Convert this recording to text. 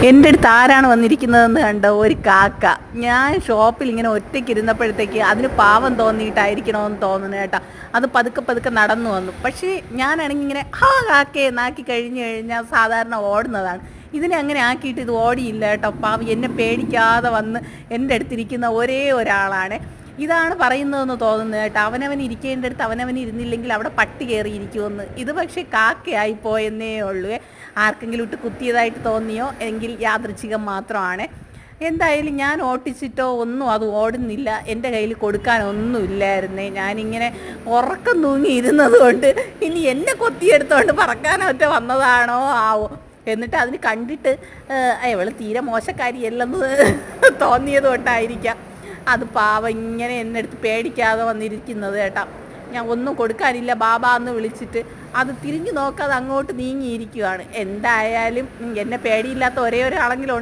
എൻ്റെ അടുത്ത് ആരാണ് വന്നിരിക്കുന്നതെന്ന് കണ്ടോ? ഒരു കാക്ക. ഞാൻ ഷോപ്പിൽ ഇങ്ങനെ ഒറ്റയ്ക്ക് ഇരുന്നപ്പോഴത്തേക്ക് അതിന് പാവം തോന്നിയിട്ടായിരിക്കണമെന്ന് തോന്നുന്നു കേട്ടോ. അത് പതുക്കെ പതുക്കെ നടന്നു വന്നു. പക്ഷേ ഞാനാണെങ്കിൽ ഇങ്ങനെ കാക്കയെ നാക്കി കഴിഞ്ഞ് കഴിഞ്ഞാൽ സാധാരണ ഓടുന്നതാണ്. ഇതിനെ അങ്ങനെ ആക്കിയിട്ട് ഇത് ഓടിയില്ല കേട്ടോ. പാവം എന്നെ പേടിക്കാതെ വന്ന് എൻ്റെ അടുത്തിരിക്കുന്ന ഒരേ ഒരാളാണ്. ഇതാണ് പറയുന്നതെന്ന് തോന്നുന്നത് കേട്ടോ. അവനവൻ ഇരിക്കേണ്ടടുത്ത് അവനവൻ ഇരുന്നില്ലെങ്കിൽ അവിടെ പട്ടി കയറിയിരിക്കുമെന്ന്. ഇത് പക്ഷേ കാക്കയായി പോയെന്നേ ഉള്ളൂ. ആർക്കെങ്കിലും ഇട്ട് കുത്തിയതായിട്ട് തോന്നിയോ എങ്കിൽ യാദൃച്ഛികം മാത്രമാണ്. എന്തായാലും ഞാൻ ഓട്ടിച്ചിട്ടോ ഒന്നും അത് ഓടുന്നില്ല. എൻ്റെ കയ്യിൽ കൊടുക്കാനൊന്നുമില്ലായിരുന്നേ. ഞാനിങ്ങനെ ഉറക്കം തൂങ്ങി ഇരുന്നത് കൊണ്ട് ഇനി എന്നെ കൊത്തിയെടുത്തോണ്ട് പറക്കാനൊറ്റ വന്നതാണോ ആവോ. എന്നിട്ട് അതിന് കണ്ടിട്ട് ഇവള് തീരെ മോശക്കാരിയല്ലെന്ന് തോന്നിയത് കൊണ്ടായിരിക്കാം അത് പാവം ഇങ്ങനെ എന്നെ അടുത്ത് പേടിക്കാതെ വന്നിരിക്കുന്നത് കേട്ടോ. ഞാൻ ഒന്നും കൊടുക്കാനില്ല ബാബ എന്ന് വിളിച്ചിട്ട് അത് തിരിഞ്ഞു നോക്കാതെ അങ്ങോട്ട് നീങ്ങിയിരിക്കുകയാണ്. എന്തായാലും എന്നെ പേടിയില്ലാത്ത ഒരേ ഒരാളെങ്കിലും